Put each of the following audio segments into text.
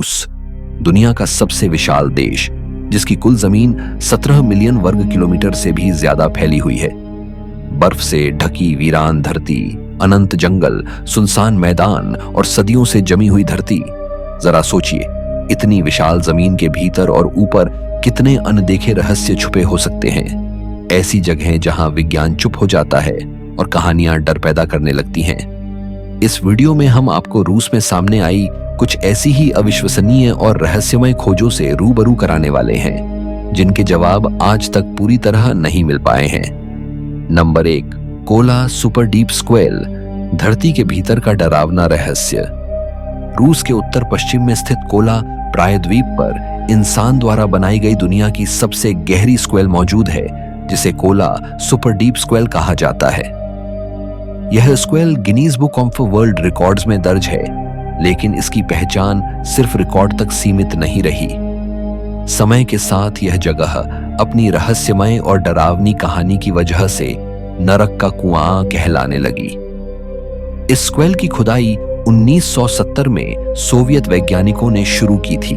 रूस, दुनिया का सबसे विशाल देश, जिसकी कुल जमीन 17 मिलियन वर्ग किलोमीटर से भी ज्यादा फैली हुई है। बर्फ से ढकी वीरान धरती, अनंत जंगल, सुनसान मैदान और सदियों से जमी हुई धरती। जरा सोचिए, इतनी विशाल जमीन के भीतर और ऊपर कितने अनदेखे रहस्य छुपे हो सकते हैं। ऐसी जगहें जहां विज्ञान चुप हो जाता है और कहानियां डर पैदा करने लगती हैं। इस वीडियो में हम आपको रूस में सामने आई कुछ ऐसी ही अविश्वसनीय और रहस्यमय खोजों से रूबरू कराने वाले हैं, जिनके जवाब आज तक पूरी तरह नहीं मिल पाए हैं। नंबर 1, कोला सुपर डीप स्क्वेल, धरती के भीतर का डरावना रहस्य। रूस के उत्तर पश्चिम में स्थित कोला प्रायद्वीप पर इंसान द्वारा बनाई गई दुनिया की सबसे गहरी स्क्वेल मौजूद है, जिसे कोला सुपर डीप स्क्वेल कहा जाता है। यह स्क्वेल Guinness book of world records में दर्ज है, लेकिन इसकी पहचान सिर्फ रिकॉर्ड तक सीमित नहीं रही। समय के साथ यह जगह अपनी रहस्यमय और डरावनी कहानी की वजह से नरक का कुआं कहलाने लगी। इस स्क्वेल की खुदाई 1970 में सोवियत वैज्ञानिकों ने शुरू की थी,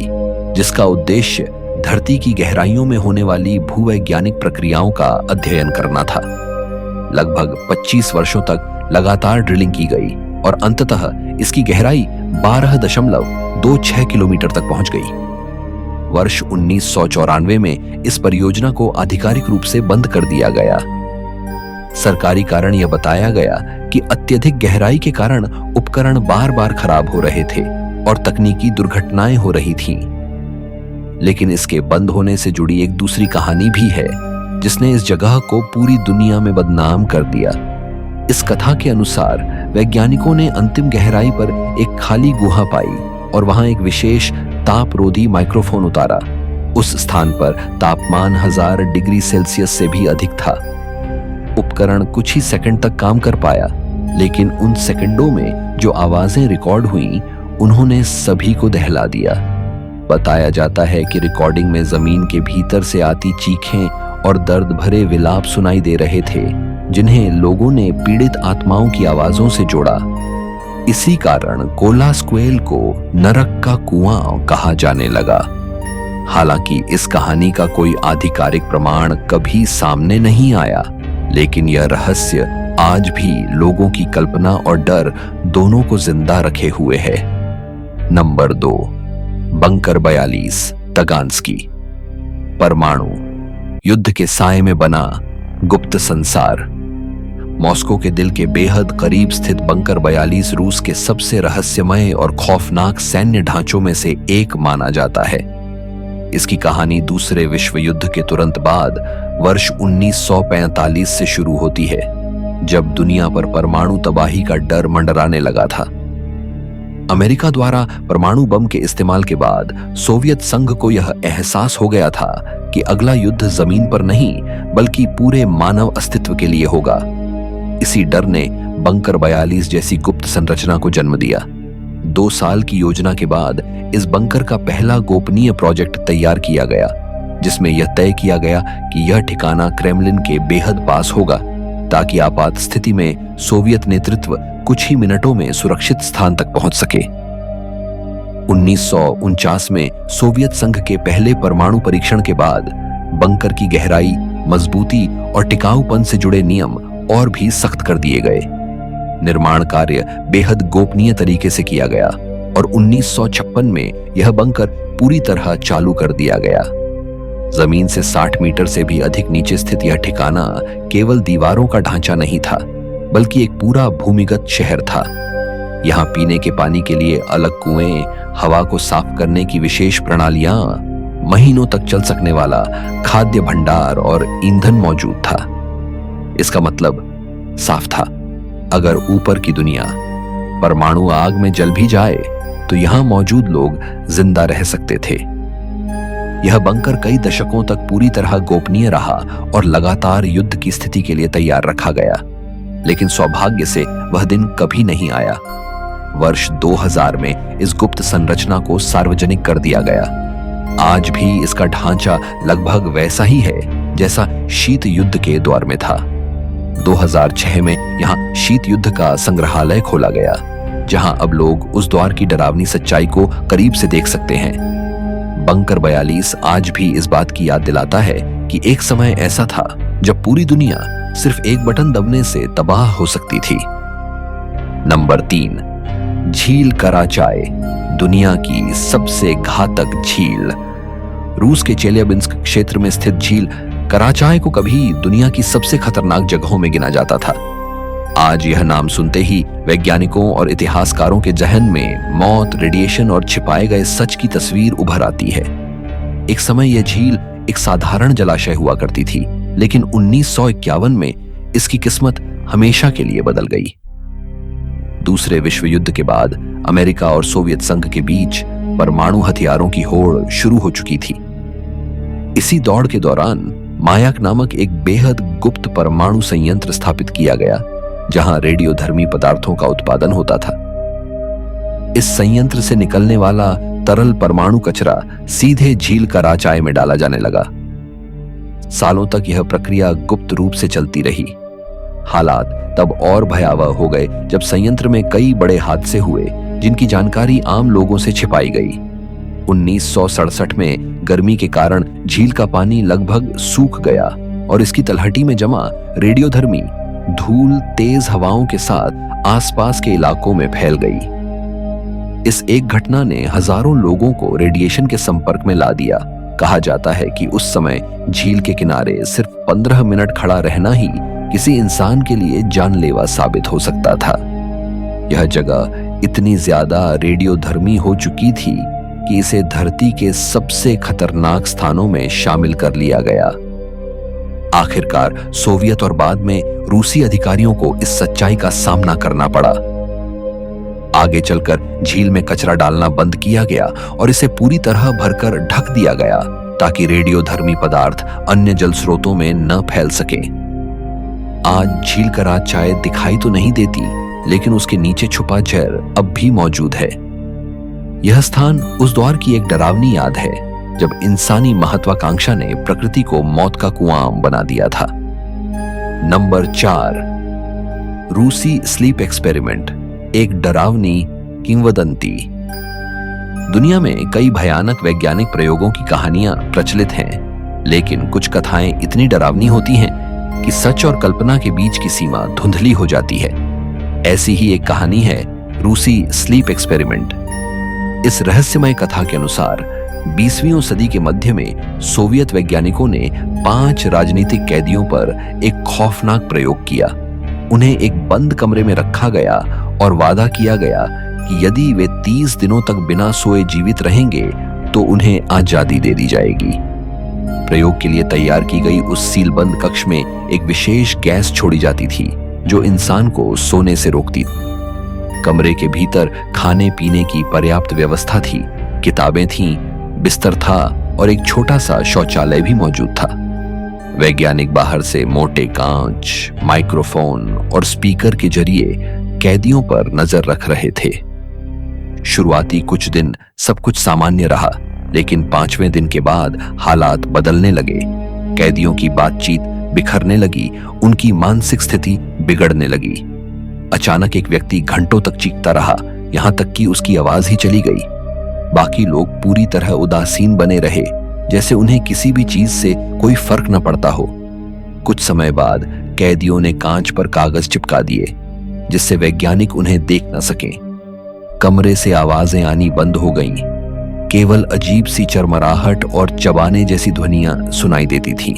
जिसका उद्देश्य धरती की गहराइयों में होने वाली भूवैज्ञानिक प्रक्रियाओं का अध्ययन करना था। लगभग 25 वर्षों तक लगातार ड्रिलिंग की गई और अंततः इसकी गहराई 12.26 किलोमीटर तक पहुंच गई। वर्ष 1994 में इस परियोजना को आधिकारिक रूप से बंद कर दिया गया। सरकारी कारण यह बताया गया कि अत्यधिक गहराई के कारण उपकरण बार बार खराब हो रहे थे और तकनीकी दुर्घटनाएं हो रही थीं। लेकिन इसके बंद होने से जुड़ी एक दूसरी कहानी भी है, जिसने इस जगह को पूरी दुनिया में बदनाम कर दिया। इस कथा के अनुसार वैज्ञानिकों ने अंतिम गहराई पर एक खाली गुहा पाई और वहां एक विशेष तापरोधी माइक्रोफोन उतारा। उस स्थान पर तापमान 1000 डिग्री सेल्सियस से भी अधिक था। उपकरण कुछ ही सेकंड तक काम कर पाया, लेकिन उन सेकंडों में जो आवाजें रिकॉर्ड हुईं, उन्होंने सभी को दहला दिया। बताया जाता है कि रिकॉर्डिंग में जमीन के भीतर से आती चीखें और दर्द भरे विलाप सुनाई दे रहे थे, जिन्हें लोगों ने पीड़ित आत्माओं की आवाजों से जोड़ा। इसी कारण कोला स्क्वेल को नरक का कुआं कहा जाने लगा। हालांकि इस कहानी का कोई आधिकारिक प्रमाण कभी सामने नहीं आया, लेकिन यह रहस्य आज भी लोगों की कल्पना और डर दोनों को जिंदा रखे हुए है। Number 2, bunker 42 तगांस्की। परमाणु युद्ध के साए में बना गुप्त संसार। मॉस्को के दिल के बेहद करीब स्थित बंकर 42 रूस के सबसे रहस्यमय और खौफनाक सैन्य ढांचों में से एक माना जाता है। इसकी कहानी दूसरे विश्व युद्ध के तुरंत बाद वर्ष 1945 से शुरू होती है, जब दुनिया पर परमाणु तबाही का डर मंडराने लगा था। अमेरिका द्वारा परमाणु बम के इस्तेमाल के बाद सोवियत संघ को यह एहसास हो गया था कि अगला युद्ध जमीन पर नहीं, बल्कि पूरे मानव अस्तित्व के लिए होगा। इसी डर ने बंकर 42 जैसी गुप्त संरचना को जन्म दिया। 2 साल की योजना के बाद इस बंकर का पहला गोपनीय प्रोजेक्ट तैयार किया गया, जिसमें यह तय किया गया कि यह ठिकाना क्रेमलिन के बेहद पास होगा, ताकि आपात स्थिति में सोवियत नेतृत्व कुछ ही मिनटों में सुरक्षित स्थान तक पहुंच सके। 1949 में सोवियत संघ के पहले परमाणु परीक्षण के बाद बंकर की गहराई, मजबूती और टिकाऊपन से जुड़े नियम और भी सख्त कर दिए गए। निर्माण कार्य बेहद गोपनीय तरीके से किया गया और 1956 में यह बंकर पूरी तरह चालू कर दिया गया। जमीन से 60 मीटर से भी अधिक नीचे स्थित यह ठिकाना केवल दीवारों का ढांचा नहीं था, बल्कि एक पूरा भूमिगत शहर था। यहाँ पीने के पानी के लिए अलग कुएं, हवा को साफ करने की विशेष प्रणालियां, महीनों तक चल सकने वाला खाद्य भंडार और ईंधन मौजूद था। इसका मतलब साफ था, अगर ऊपर की दुनिया परमाणु आग में जल भी जाए तो यहां मौजूद लोग जिंदा रह सकते थे। यह बंकर कई दशकों तक पूरी तरह गोपनीय रहा और लगातार युद्ध की स्थिति के लिए तैयार रखा गया, लेकिन सौभाग्य से वह दिन कभी नहीं आया। वर्ष 2000 में इस गुप्त संरचना को सार्वजनिक कर दिया गया। आज भी इसका ढांचा लगभग वैसा ही है जैसा शीत युद्ध के दौर में था। 2006 में यहां शीत युद्ध का संग्रहालय खोला गया, जहां अब लोग उस द्वार की डरावनी सच्चाई को करीब से देख सकते हैं। बंकर 42 आज भी इस बात की याद दिलाता है कि एक समय ऐसा था जब पूरी दुनिया सिर्फ एक बटन दबने से तबाह हो सकती थी। नंबर 3, झील कराचाय, दुनिया की सबसे घातक झील। रूस के चेल्याबिंस्क क्षेत्र में स्थित झील कराचाय को कभी दुनिया की सबसे खतरनाक जगहों में गिना जाता था। आज यह नाम सुनते ही वैज्ञानिकों और इतिहासकारों के जहन में मौत, रेडिएशन और छिपाए गए सच की तस्वीर उभर आती है। एक समय यह झील एक साधारण जलाशय हुआ करती थी, लेकिन 1951 में इसकी किस्मत हमेशा के लिए बदल गई। दूसरे विश्व युद्ध के बाद अमेरिका और सोवियत संघ के बीच परमाणु हथियारों की होड़ शुरू हो चुकी थी। इसी दौड़ के दौरान मायाक नामक एक बेहद गुप्त परमाणु संयंत्र स्थापित किया गया, जहां रेडियोधर्मी पदार्थों का उत्पादन होता था। इस संयंत्र से निकलने वाला तरल परमाणु कचरा सीधे झील कराचाय में डाला जाने लगा। सालों तक यह प्रक्रिया गुप्त रूप से चलती रही। हालात तब और भयावह हो गए जब संयंत्र में कई बड़े हादसे हुए, जिनकी जानकारी आम लोगों से छिपाई गई। 1967 में गर्मी के कारण झील का पानी लगभग सूख गया और इसकी तलहटी में जमा रेडियोधर्मी धूल तेज हवाओं के साथ आसपास के इलाकों में फैल गई। इस एक घटना ने हजारों लोगों को रेडिएशन के संपर्क में ला दिया। कहा जाता है कि उस समय झील के किनारे सिर्फ 15 मिनट खड़ा रहना ही किसी इंसान के लिए जानलेवा साबित हो सकता था। यह जगह इतनी ज्यादा रेडियोधर्मी हो चुकी थी कि इसे धरती के सबसे खतरनाक स्थानों में शामिल कर लिया गया। आखिरकार सोवियत और बाद में रूसी अधिकारियों को इस सच्चाई का सामना करना पड़ा। आगे चलकर झील में कचरा डालना बंद किया गया और इसे पूरी तरह भरकर ढक दिया गया, ताकि रेडियोधर्मी पदार्थ अन्य जल स्रोतों में न फैल सके। आज झील कराचाय दिखाई तो नहीं देती, लेकिन उसके नीचे छुपा जहर अब भी मौजूद है। यह स्थान उस दौर की एक डरावनी याद है जब इंसानी महत्वाकांक्षा ने प्रकृति को मौत का कुआं बना दिया था। नंबर 4, रूसी स्लीप एक्सपेरिमेंट, एक डरावनी किंवदंती। दुनिया में कई भयानक वैज्ञानिक प्रयोगों की कहानियां प्रचलित हैं, लेकिन कुछ कथाएं इतनी डरावनी होती हैं कि सच और कल्पना के बीच की सीमा धुंधली हो जाती है। ऐसी ही एक कहानी है रूसी स्लीप एक्सपेरिमेंट। इस रहस्यमय कथा के अनुसार 20वीं सदी के मध्य में सोवियत वैज्ञानिकों ने 5 राजनीतिक कैदियों पर एक खौफनाक प्रयोग किया। उन्हें एक बंद कमरे में रखा गया और वादा किया गया कि यदि वे 30 दिनों तक बिना सोए जीवित रहेंगे तो उन्हें आजादी दे दी जाएगी। प्रयोग के लिए तैयार की गई उस सीलबंद कक्ष में एक विशेष गैस छोड़ी जाती थी जो इंसान को सोने से रोकती। कमरे के भीतर खाने पीने की पर्याप्त व्यवस्था थी, किताबें थीं, बिस्तर था और एक छोटा सा शौचालय भी मौजूद था। वैज्ञानिक बाहर से मोटे कांच, माइक्रोफोन और स्पीकर के जरिए कैदियों पर नजर रख रहे थे। शुरुआती कुछ दिन सब कुछ सामान्य रहा, लेकिन 5वें दिन के बाद हालात बदलने लगे। कैदियों की बातचीत बिखरने लगी, उनकी मानसिक स्थिति बिगड़ने लगी। अचानक एक व्यक्ति घंटों तक चीखता रहा, यहां तक कि उसकी आवाज ही चली गई। बाकी लोग पूरी तरह उदासीन बने रहे, जैसे उन्हें किसी भी चीज से कोई फर्क न पड़ता हो। कुछ समय बाद कैदियों ने कांच पर कागज चिपका दिए, जिससे वैज्ञानिक उन्हें देख न सके। कमरे से आवाजें आनी बंद हो गईं। केवल अजीब सी चरमराहट और चबाने जैसी ध्वनियां सुनाई देती थीं।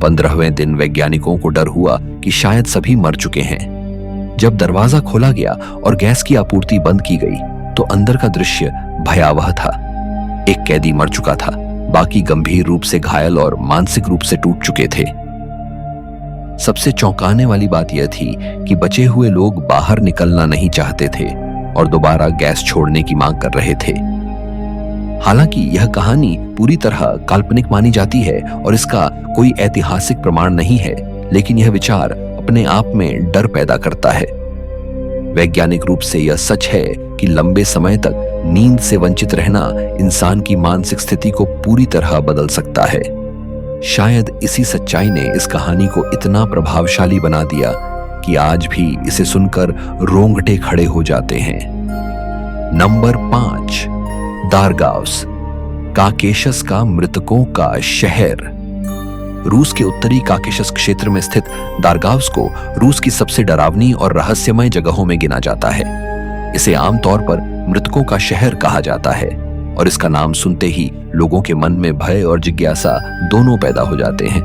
15वें दिन वैज्ञानिकों को डर हुआ कि शायद सभी मर चुके हैं। जब दरवाजा खोला गया और गैस की आपूर्ति बंद की गई, तो अंदर का दृश्य भयावह था। एक कैदी मर चुका था, बाकी गंभीर रूप से घायल और मानसिक रूप से टूट चुके थे। सबसे चौंकाने वाली बात यह थी कि बचे हुए लोग बाहर निकलना नहीं चाहते थे और दोबारा गैस छोड़ने की मांग कर रहे थे। हालांकि यह कहानी पूरी तरह काल्पनिक मानी जाती है और इसका कोई ऐतिहासिक प्रमाण नहीं है, लेकिन यह विचार अपने आप में डर पैदा करता है। वैज्ञानिक रूप से यह सच है कि लंबे समय तक नींद से वंचित रहना इंसान की मानसिक स्थिति को पूरी तरह बदल सकता है। शायद इसी सच्चाई ने इस कहानी को इतना प्रभावशाली बना दिया कि आज भी इसे सुनकर रोंगटे खड़े हो जाते हैं। नंबर 5, दारगाव्स, काकेशस का मृतकों का शहर। रूस के उत्तरी काकेशस क्षेत्र में स्थित दारगाव्स को रूस की सबसे डरावनी और रहस्यमय जगहों में गिना जाता है। इसे आमतौर पर मृतकों का शहर कहा जाता है और इसका नाम सुनते ही लोगों के मन में भय और जिज्ञासा दोनों पैदा हो जाते हैं।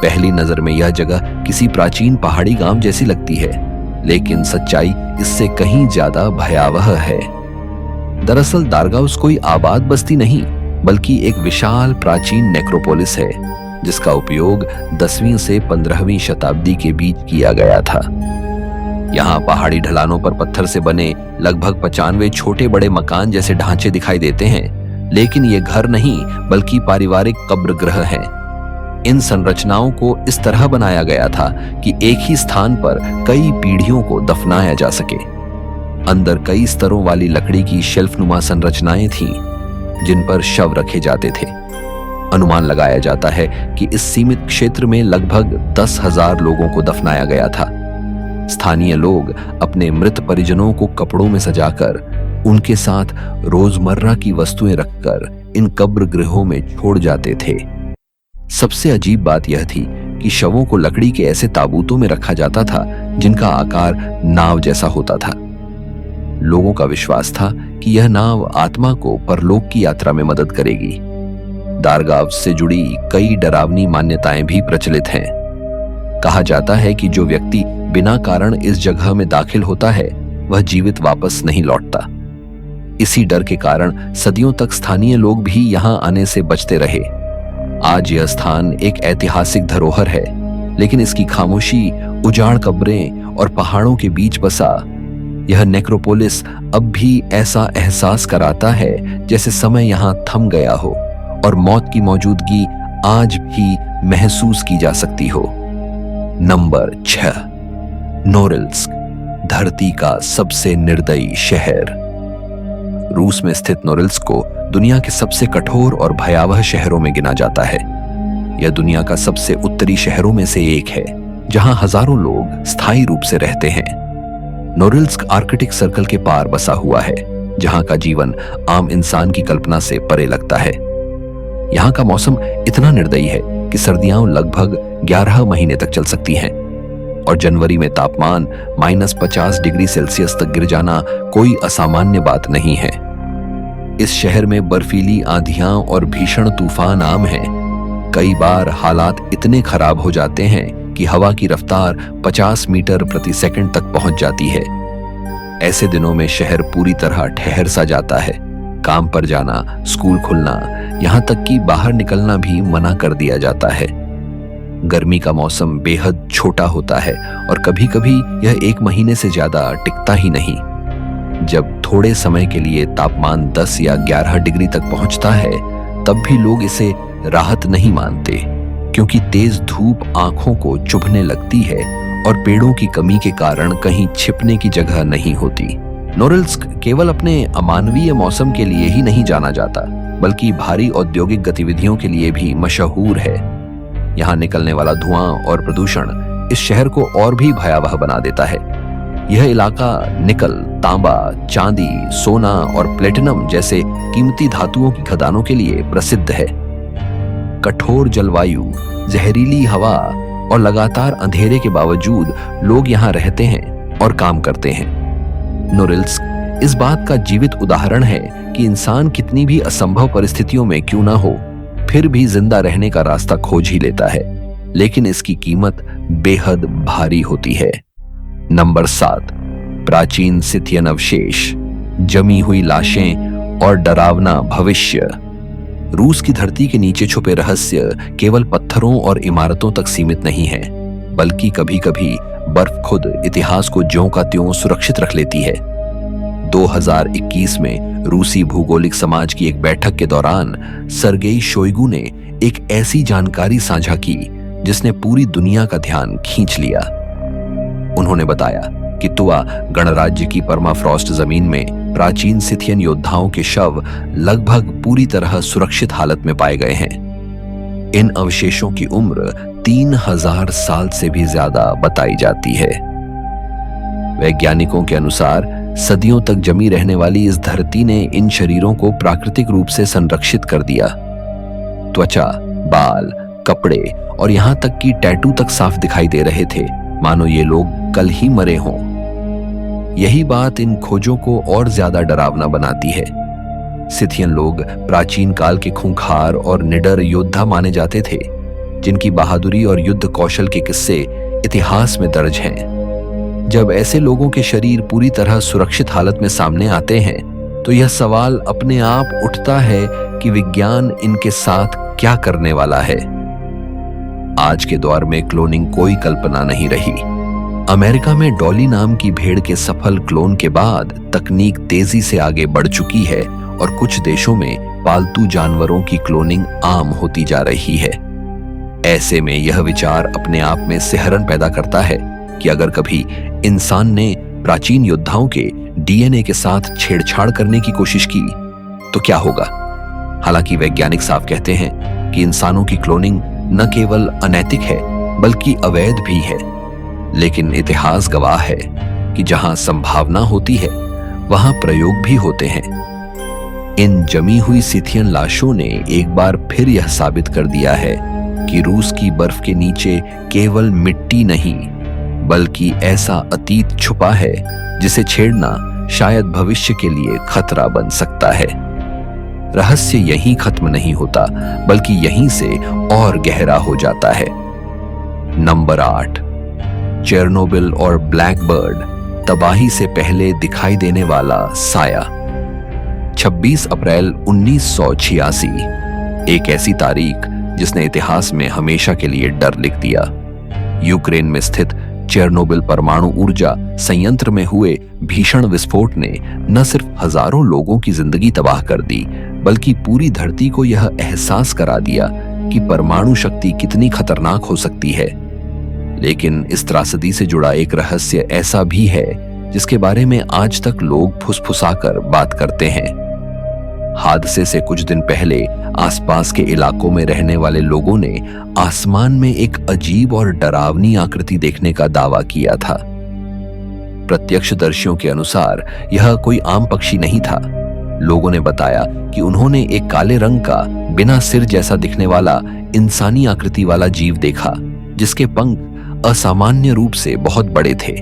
पहली नजर में यह जगह किसी प्राचीन पहाड़ी गांव जैसी लगती है, लेकिन सच्चाई इससे कहीं ज्यादा भयावह है। दरअसल दारगाव्स कोई आबाद बस्ती नहीं, बल्कि एक विशाल प्राचीन नेक्रोपोलिस है, जिसका उपयोग 10वीं से 15वीं शताब्दी के बीच किया गया था। यहाँ पहाड़ी ढलानों पर पत्थर से बने लगभग 95 छोटे बड़े मकान जैसे ढांचे दिखाई देते हैं, लेकिन ये घर नहीं बल्कि पारिवारिक कब्रगृह हैं। इन संरचनाओं को इस तरह बनाया गया था कि एक ही स्थान पर कई पीढ़ियों को दफनाया जा सके। अंदर कई स्तरों वाली लकड़ी की शेल्फनुमा संरचनाएं थीं, जिन पर शव रखे जाते थे। अनुमान लगाया जाता है कि इस सीमित क्षेत्र में लगभग 10,000 लोगों को दफनाया गया था। स्थानीय लोग अपने मृत परिजनों को कपड़ों में सजाकर उनके साथ रोजमर्रा की वस्तुएं रखकर इन कब्र गृहों में छोड़ जाते थे। सबसे अजीब बात यह थी कि शवों को लकड़ी के ऐसे ताबूतों में रखा जाता था जिनका आकार नाव जैसा होता था। लोगों का विश्वास था कि यह नाव आत्मा को परलोक की यात्रा में मदद करेगी। दारगाव्स से जुड़ी कई डरावनी मान्यताएं भी प्रचलित हैं। कहा जाता है कि जो व्यक्ति बिना कारण इस जगह में दाखिल होता है, वह जीवित वापस नहीं लौटता। इसी डर के कारण सदियों तक स्थानीय लोग भी यहां आने से बचते रहे। आज यह स्थान एक ऐतिहासिक धरोहर है, लेकिन इसकी खामोशी, उजाड़ कब्रें और पहाड़ों के बीच बसा यह नेक्रोपोलिस अब भी ऐसा एहसास कराता है जैसे समय यहां थम गया हो और मौत की मौजूदगी आज भी महसूस की जा सकती हो। नंबर 6, नोरिल्स्क, धरती का सबसे निर्दयी शहर। रूस में स्थित नोरिल्स्क को दुनिया के सबसे कठोर और भयावह शहरों में गिना जाता है। यह दुनिया का सबसे उत्तरी शहरों में से एक है, जहां हजारों लोग स्थायी रूप से रहते हैं। नोरिल्स्क आर्कटिक सर्कल के पार बसा हुआ है, जहां का जीवन आम इंसान की कल्पना से परे लगता है। यहाँ का मौसम इतना निर्दयी है कि सर्दियां लगभग 11 महीने तक चल सकती हैं और जनवरी में तापमान -50 डिग्री सेल्सियस तक गिर जाना कोई असामान्य बात नहीं है। इस शहर में बर्फीली आंधियां और भीषण तूफान आम हैं। कई बार हालात इतने खराब हो जाते हैं कि हवा की रफ्तार 50 मीटर प्रति सेकंड तक पहुंच जाती है। ऐसे दिनों में शहर पूरी तरह ठहर सा जाता है। काम पर जाना, स्कूल खुलना, यहाँ तक कि बाहर निकलना भी मना कर दिया जाता है। गर्मी का मौसम बेहद छोटा होता है और कभी-कभी यह 1 महीने से ज्यादा टिकता ही नहीं। जब थोड़े समय के लिए तापमान 10 या 11 डिग्री तक पहुंचता है, तब भी लोग इसे राहत नहीं मानते, क्योंकि तेज धूप आंखों को चुभने लगती है और पेड़ों की कमी के कारण कहीं छिपने की जगह नहीं होती। नोरिल्स्क केवल अपने अमानवीय मौसम के लिए ही नहीं जाना जाता, बल्कि भारी औद्योगिक गतिविधियों के लिए भी मशहूर है। यहाँ निकलने वाला धुआं और प्रदूषण इस शहर को और भी भयावह बना देता है। यह इलाका निकल, तांबा, चांदी, सोना और प्लेटिनम जैसे कीमती धातुओं की खदानों के लिए प्रसिद्ध है। कठोर जलवायु, जहरीली हवा और लगातार अंधेरे के बावजूद लोग यहाँ रहते हैं और काम करते हैं। नोरिल्स्क इस बात का जीवित उदाहरण है कि इंसान कितनी भी असंभव परिस्थितियों में क्यों ना हो, फिर भी जिंदा रहने का रास्ता खोज ही लेता है, लेकिन इसकी कीमत बेहद भारी होती है। नंबर 7, प्राचीन सिथियन अवशेष, जमी हुई लाशें और डरावना भविष्य। रूस की धरती के नीचे छुपे रहस्य केवल पत्थरों और इमारतों तक सीमित नहीं है, बल्कि कभी-कभी बर्फ खुद इतिहास को ज्यों का त्यों सुरक्षित रख लेती है। 2021 में रूसी भूगोलिक समाज की एक बैठक के दौरान सर्गेई शोइगु ने एक ऐसी जानकारी साझा की जिसने पूरी दुनिया का ध्यान खींच लिया। उन्होंने बताया कि तुआ गणराज्य की परमाफ्रॉस्ट जमीन में प्राचीन सिथियन योद्धाओं के शव लगभग पूरी तरह सुरक्षित हालत में पाए गए हैं। इन अवशेषों की उम्र 3000 साल से भी ज्यादा बताई जाती है। वैज्ञानिकों के अनुसार सदियों तक जमी रहने वाली इस धरती ने इन शरीरों को प्राकृतिक रूप से संरक्षित कर दिया। त्वचा, बाल, कपड़े और यहां तक कि टैटू तक साफ दिखाई दे रहे थे, मानो ये लोग कल ही मरे हों। यही बात इन खोजों को और ज्यादा डरावना बनाती है। सिथियन लोग प्राचीन काल के खूंखार और निडर योद्धा माने जाते थे, जिनकी बहादुरी और युद्ध कौशल के किस्से इतिहास में दर्ज हैं। जब ऐसे लोगों के शरीर पूरी तरह सुरक्षित हालत में सामने आते हैं, तो यह सवाल अपने आप उठता है कि विज्ञान इनके साथ क्या करने वाला है। आज के दौर में क्लोनिंग कोई कल्पना नहीं रही। अमेरिका में डॉली नाम की भेड़ के सफल क्लोन के बाद तकनीक तेजी से आगे बढ़ चुकी है और कुछ देशों में पालतू जानवरों की क्लोनिंग आम होती जा रही है। ऐसे में यह विचार अपने आप में सिहरन पैदा करता है कि अगर कभी इंसान ने प्राचीन योद्धाओं के डीएनए के साथ छेड़छाड़ करने की कोशिश की तो क्या होगा। हालांकि वैज्ञानिक साफ कहते हैं कि इंसानों की क्लोनिंग न केवल अनैतिक है बल्कि अवैध भी है, लेकिन इतिहास गवाह है कि जहां संभावना होती है वहां प्रयोग भी होते हैं। इन जमी हुई सिथियन लाशों ने एक बार फिर यह साबित कर दिया है कि रूस की बर्फ के नीचे केवल मिट्टी नहीं बल्कि ऐसा अतीत छुपा है जिसे छेड़ना शायद भविष्य के लिए खतरा बन सकता है। रहस्य यहीं खत्म नहीं होता बल्कि यहीं से और गहरा हो जाता है। नंबर 8, चेरनोबिल और ब्लैकबर्ड, तबाही से पहले दिखाई देने वाला साया। 26 अप्रैल 1986, एक ऐसी तारीख जिसने इतिहास में हमेशा के लिए डर लिख दिया। यूक्रेन में स्थित चेरनोबिल परमाणु ऊर्जा संयंत्र में हुए भीषण विस्फोट ने न सिर्फ हजारों लोगों की जिंदगी तबाह कर दी बल्कि पूरी धरती को यह एहसास करा दिया कि परमाणु शक्ति कितनी खतरनाक हो सकती है। लेकिन इस त्रासदी से जुड़ा एक रहस्य ऐसा भी है जिसके बारे में आज तक लोग फुसफुसाकर बात करते हैं। हादसे से कुछ दिन पहले आसपास के इलाकों में रहने वाले लोगों ने आसमान में एक अजीब और डरावनी आकृति देखने का दावा किया था। प्रत्यक्षदर्शियों के अनुसार यह कोई आम पक्षी नहीं था। लोगों ने बताया कि उन्होंने एक काले रंग का बिना सिर जैसा दिखने वाला इंसानी आकृति वाला जीव देखा, जिसके पंख असामान्य रूप से बहुत बड़े थे।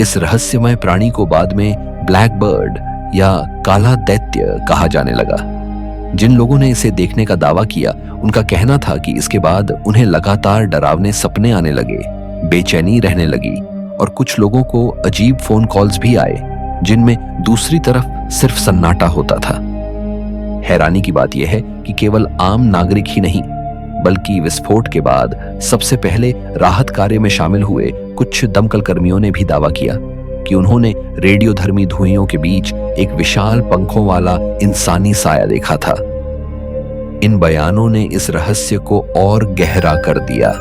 इस रहस्यमय प्राणी को बाद में ब्लैक बर्ड या काला दैत्य कहा जाने लगा। जिन लोगों ने इसे देखने का दावा किया, उनका कहना था कि इसके बाद उन्हें लगातार डरावने सपने आने लगे, बेचैनी रहने लगी और कुछ लोगों को अजीब फोन कॉल्स भी आए जिनमें दूसरी तरफ सिर्फ सन्नाटा होता था। हैरानी की बात यह है कि केवल आम नागरिक ही नहीं बल्कि विस्फोट के बाद सबसे पहले राहत कार्य में शामिल हुए कुछ दमकल कर्मियों ने भी दावा किया कि उन्होंने रेडियोधर्मी धुएं के बीच एक विशाल पंखों वाला इंसानी साया देखा था। इन बयानों ने इस रहस्य को और गहरा कर दिया।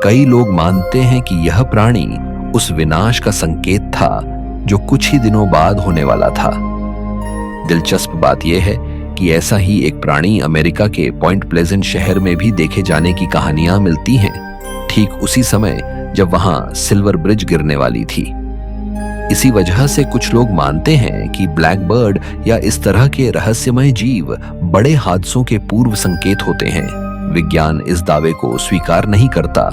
कई लोग मानते हैं कि यह प्राणी उस विनाश का संकेत था जो कुछ ही दिनों बाद होने वाला था। दिलचस्प बात यह है कि ऐसा ही एक प्राणी अमेरिका के पॉइंट प्लेजेंट शहर में भी देखे जाने की कहानियां मिलती हैं, ठीक उसी समय जब वहां सिल्वर ब्रिज गिरने वाली थी। इसी वजह से कुछ लोग मानते हैं कि ब्लैक बर्ड या इस तरह के रहस्यमय जीव बड़े हादसों के पूर्व संकेत होते हैं। विज्ञान इस दावे को स्वीकार नहीं करता,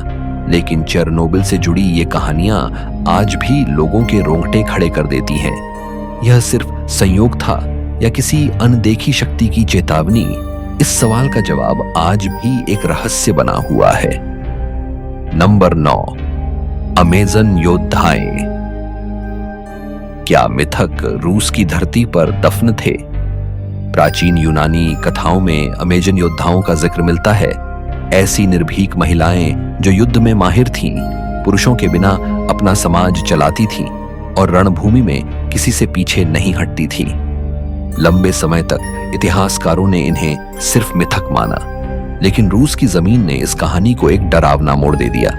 लेकिन चेरनोबिल से जुड़ी ये कहानियां आज भी लोगों के रोंगटे खड़े कर देती हैं। यह सिर्फ संयोग था या किसी अनदेखी शक्ति की चेतावनी? इस सवाल का जवाब आज भी एक रहस्य बना हुआ है। नंबर 9, अमेजन योद्धाएं। क्या मिथक रूस की धरती पर दफन थे? प्राचीन यूनानी कथाओं में अमेजन योद्धाओं का जिक्र मिलता है। ऐसी निर्भीक महिलाएं जो युद्ध में माहिर थीं, पुरुषों के बिना अपना समाज चलाती थीं और रणभूमि में किसी से पीछे नहीं हटती थीं। लंबे समय तक इतिहासकारों ने इन्हें सिर्फ मिथक माना, लेकिन रूस की जमीन ने इस कहानी को एक डरावना मोड़ दे दिया।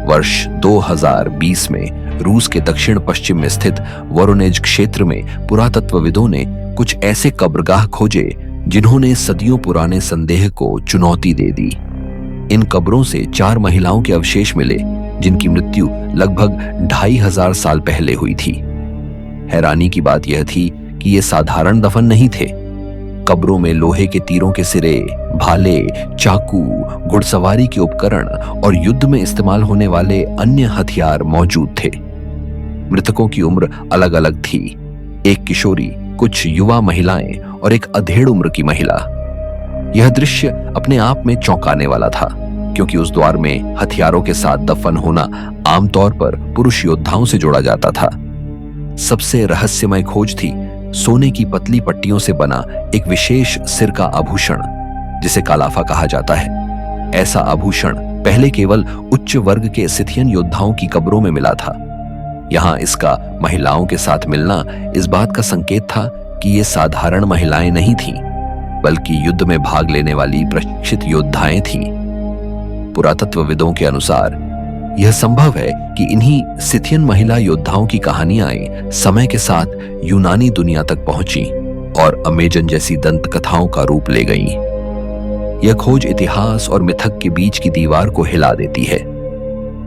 वर्ष 2020 में रूस के दक्षिण पश्चिम में स्थित वोरोनेज क्षेत्र में पुरातत्वविदों ने कुछ ऐसे कब्रगाह खोजे जिन्होंने सदियों पुराने संदेह को चुनौती दे दी। इन कब्रों से 4 महिलाओं के अवशेष मिले जिनकी मृत्यु लगभग 2500 साल पहले हुई थी। हैरानी की बात यह थी कि ये साधारण दफन नहीं थे। कब्रों में लोहे के तीरों के सिरे, भाले, चाकू, घुड़सवारी के उपकरण और युद्ध में इस्तेमाल होने वाले अन्य हथियार मौजूद थे। मृतकों की उम्र अलग अलग थी, एक किशोरी, कुछ युवा महिलाएं और एक अधेड़ उम्र की महिला। यह दृश्य अपने आप में चौंकाने वाला था, क्योंकि उस द्वार में हथियारों के साथ दफन होना आमतौर पर पुरुष योद्धाओं से जोड़ा जाता था। सबसे रहस्यमय खोज थी सोने की पतली पट्टियों से बना एक विशेष सिर का आभूषण, जिसे कालाफा कहा जाता है। ऐसा आभूषण पहले केवल उच्च वर्ग के सिथियन योद्धाओं की कब्रों में मिला था। यहाँ इसका महिलाओं के साथ मिलना इस बात का संकेत था कि ये साधारण महिलाएं नहीं थीं, बल्कि युद्ध में भाग लेने वाली प्रशिक्षित योद्धाएं थीं। पुरातत्वविदों के अनुसार यह संभव है कि इन्हीं सिथियन महिला योद्धाओं की कहानियां समय के साथ यूनानी दुनिया तक पहुंची और अमेजन जैसी दंत कथाओं का रूप ले गईं। यह खोज इतिहास और मिथक के बीच की दीवार को हिला देती है।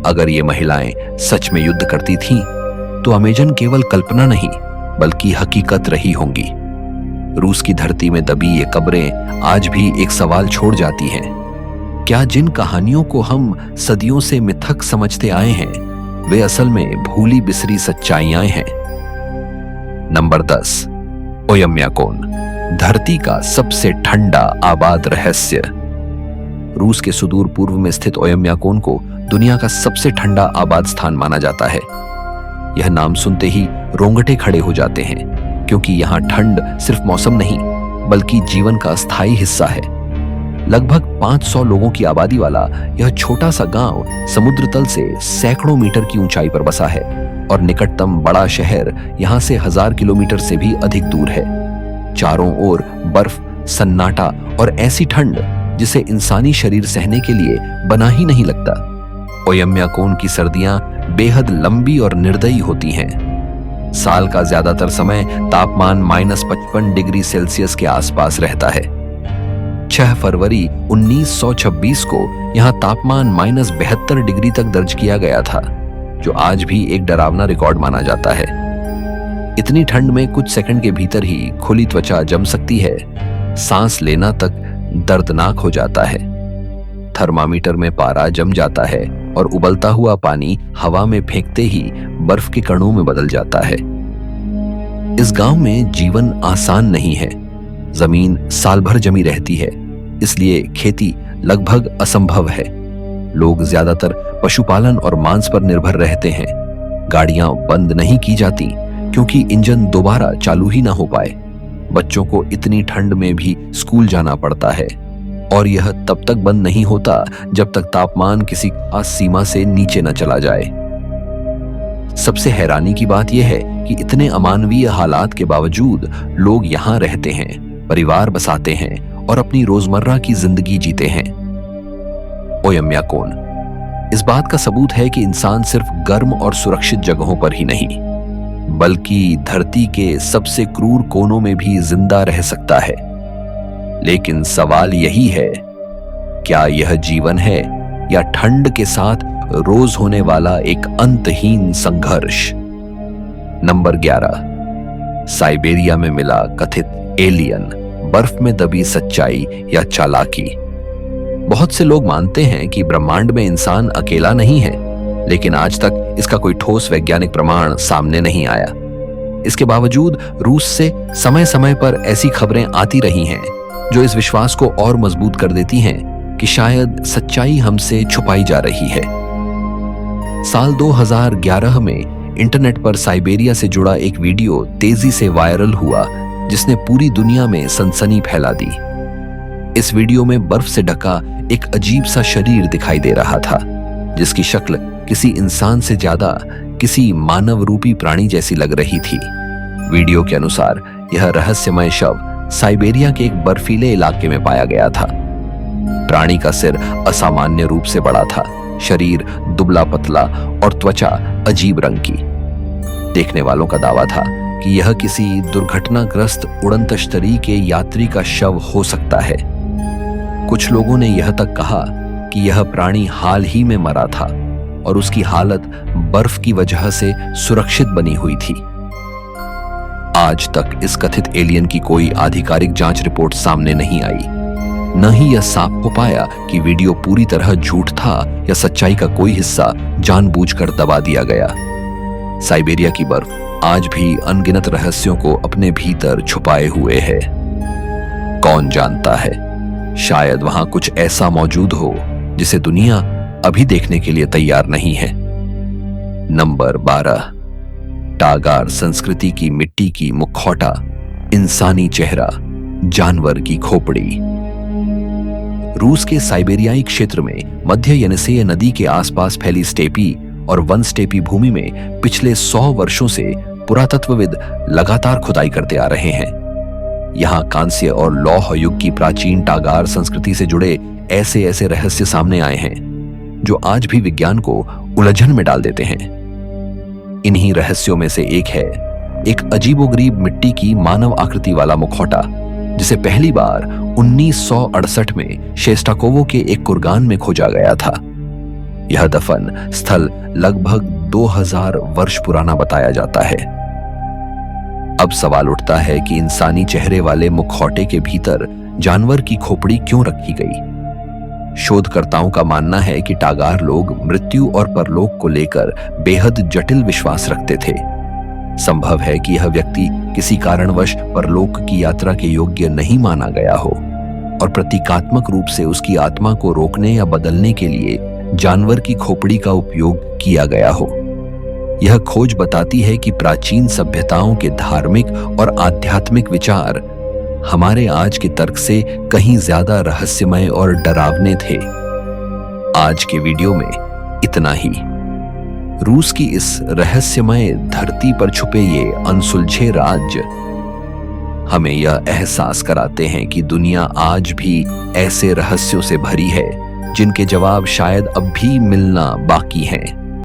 अगर ये महिलाएं सच में युद्ध करती थीं, तो अमेजन केवल कल्पना नहीं बल्कि हकीकत रही होंगी। रूस की धरती में दबी ये कब्रें आज भी एक सवाल छोड़ जाती हैं। क्या जिन कहानियों को हम सदियों से मिथक समझते आए हैं, वे असल में भूली बिसरी सच्चाइयां हैं? नंबर 10, ओयम्याकोन, धरती का सबसे ठंडा आबाद रहस्य। रूस के सुदूर पूर्व में स्थित ओयम्याकोन को दुनिया का सबसे ठंडा आबाद स्थान माना जाता है। यह नाम सुनते ही रोंगटे खड़े हो जाते हैं, क्योंकि यहाँ ठंड सिर्फ मौसम नहीं बल्कि जीवन का अस्थायी हिस्सा है। लगभग 500 लोगों की आबादी वाला यह छोटा सा गांव समुद्र तल से सैकड़ों मीटर की ऊंचाई पर बसा है और निकटतम बड़ा शहर यहां से 1000 किलोमीटर से भी अधिक दूर है। चारों ओर बर्फ, सन्नाटा और ऐसी ठंड जिसे इंसानी शरीर सहने के लिए बना ही नहीं लगता। ओयम्याकोन की सर्दियां बेहद लंबी और निर्दयी होती हैं। साल का ज्यादातर समय तापमान -55 डिग्री सेल्सियस के आसपास रहता है। 6 फरवरी 1926 को यहां तापमान -72 डिग्री तक दर्ज किया गया था, जो आज भी एक डरावना रिकॉर्ड माना जाता है। इतनी ठंड में कुछ सेकंड के भीतर ही खुली त्वचा जम सकती है, सांस लेना तक दर्दनाक हो जाता है। थर्मामीटर में पारा जम जाता है और उबलता हुआ पानी हवा में फेंकते ही बर्फ के कणों में बदल जाता है। इस गांव में जीवन आसान नहीं है। जमीन साल भर जमी रहती है, इसलिए खेती लगभग असंभव है। लोग ज्यादातर पशुपालन और मांस पर निर्भर रहते हैं। गाड़ियां बंद नहीं की जाती क्योंकि इंजन दोबारा चालू ही ना हो पाए। बच्चों को इतनी ठंड में भी स्कूल जाना पड़ता है और यह तब तक बंद नहीं होता जब तक तापमान किसी खास सीमा से नीचे न चला जाए। सबसे हैरानी की बात यह है कि इतने अमानवीय हालात के बावजूद लोग यहाँ रहते हैं, परिवार बसाते हैं और अपनी रोजमर्रा की जिंदगी जीते हैं। ओयम्याकोन इस बात का सबूत है कि इंसान सिर्फ गर्म और सुरक्षित जगहों पर ही नहीं, बल्कि धरती के सबसे क्रूर कोनों में भी जिंदा रह सकता है। लेकिन सवाल यही है, क्या यह जीवन है या ठंड के साथ रोज होने वाला एक अंतहीन संघर्ष? नंबर 11, साइबेरिया में मिला कथित एलियन, बर्फ में दबी सच्चाई या चालाकी। बहुत से लोग मानते हैं कि ब्रह्मांड में इंसान अकेला नहीं है, लेकिन आज तक इसका कोई ठोस वैज्ञानिक प्रमाण सामने नहीं आया। इसके बावजूद रूस से समय समय पर ऐसी खबरें आती रही हैं जो इस विश्वास को और मजबूत कर देती हैं कि शायद सच्चाई हमसे छुपाई जा रही है। साल 2011 में इंटरनेट पर साइबेरिया से जुड़ा एक वीडियो तेजी से वायरल हुआ, जिसने पूरी दुनिया में सनसनी फैला दी। इस वीडियो में बर्फ से ढका एक अजीब सा शरीर दिखाई दे रहा था, जिसकी शक्ल किसी इंसान से ज्यादा किसी मानव रूपी प्राणी जैसी लग रही थी। वीडियो के अनुसार यह रहस्यमय शव साइबेरिया के एक बर्फीले इलाके में पाया गया था। प्राणी का सिर असामान्य रूप से बड़ा था, शरीर दुबला पतला और त्वचा अजीब रंग की। देखने वालों का दावा था कि यह किसी दुर्घटनाग्रस्त उड़न तश्तरी के यात्री का शव हो सकता है। कुछ लोगों ने यह तक कहा कि कि यह प्राणी हाल ही में मरा था और उसकी हालत बर्फ की वजह से सुरक्षित बनी हुई थी। आज तक इस कथित एलियन की कोई आधिकारिक जांच रिपोर्ट सामने नहीं आई। न ही यह साफ हो पाया कि वीडियो पूरी तरह झूठ था या सच्चाई का कोई हिस्सा जानबूझकर दबा दिया गया। साइबेरिया की बर्फ आज भी अनगिनत रहस्यों को अपने भीतर छुपाए हुए है। कौन जानता है, शायद वहां कुछ ऐसा मौजूद हो जिसे दुनिया अभी देखने के लिए तैयार नहीं है। नंबर 12, टागार संस्कृति की मिट्टी की मुखौटा, इंसानी चेहरा, जानवर की खोपड़ी। रूस के साइबेरियाई क्षेत्र में मध्य येनिसेय नदी के आसपास फैली स्टेपी और वन स्टेपी भूमि में पिछले 100 वर्षों से पुरातत्वविद लगातार खुदाई करते आ रहे हैं। यहां कांस्य और लौह युग की प्राचीन टागार संस्कृति से जुड़े ऐसे ऐसे रहस्य सामने आए हैं जो आज भी विज्ञान को उलझन में डाल देते हैं। इन्हीं रहस्यों में से एक है एक अजीबोगरीब मिट्टी की मानव आकृति वाला मुखौटा, जिसे पहली बार 1968 में शेस्टाकोवो के एक कुर्गान में खोजा गया था। यह दफन स्थल लगभग 2000 वर्ष पुराना बताया जाता है। अब सवाल उठता है कि इंसानी चेहरे वाले मुखौटे के भीतर जानवर की खोपड़ी क्यों रखी गई। शोधकर्ताओं का मानना है कि टागार लोग मृत्यु और परलोक को लेकर बेहद जटिल विश्वास रखते थे। संभव है कि यह व्यक्ति किसी कारणवश परलोक की यात्रा के योग्य नहीं माना गया हो और प्रतीकात्मक रूप से उसकी आत्मा को रोकने या बदलने के लिए जानवर की खोपड़ी का उपयोग किया गया हो। यह खोज बताती है कि प्राचीन सभ्यताओं के धार्मिक और आध्यात्मिक विचार हमारे आज के तर्क से कहीं ज्यादा रहस्यमय और डरावने थे। आज के वीडियो में इतना ही। रूस की इस रहस्यमय धरती पर छुपे ये अनसुलझे राज्य हमें यह एहसास कराते हैं कि दुनिया आज भी ऐसे रहस्यों से भरी है जिनके जवाब शायद अब भी मिलना बाकी हैं।